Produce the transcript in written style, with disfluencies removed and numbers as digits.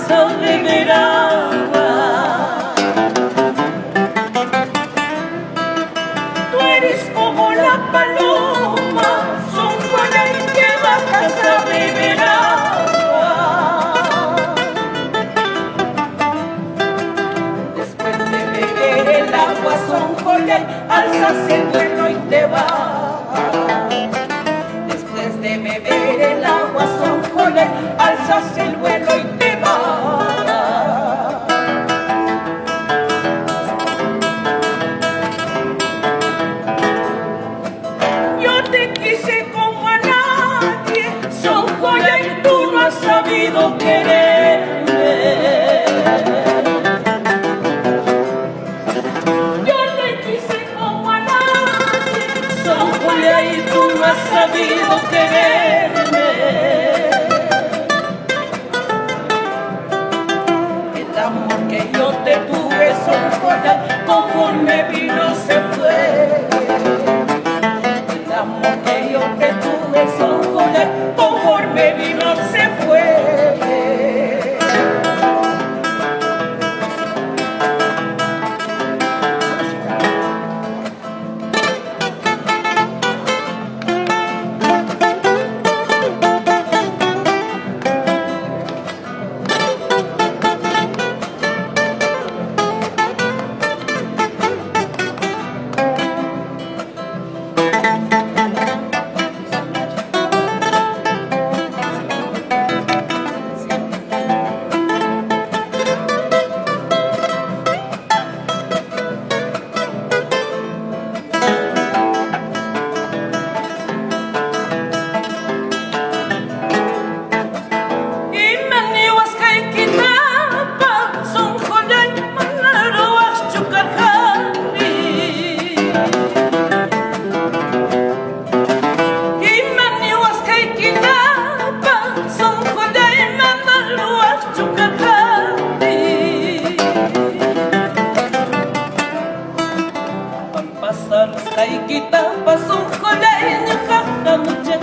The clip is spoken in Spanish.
casa de verano. Tú eres como la paloma, son Juana y que bajas a beber agua. Después de beber el agua son joya y alzas el vuelo y te vas. Después de beber el agua son joya y alzas el vuelo y te vas. Sabido quererme. Yo te quise como a nadie, son Julia y tú no has sabido quererme. El amor que yo te tuve son Julia, conforme vino se fue. El amor que yo te tuve son Julia, conforme vino se fue. Pasar los caiquitas, pasó un joleño, jaja, mucha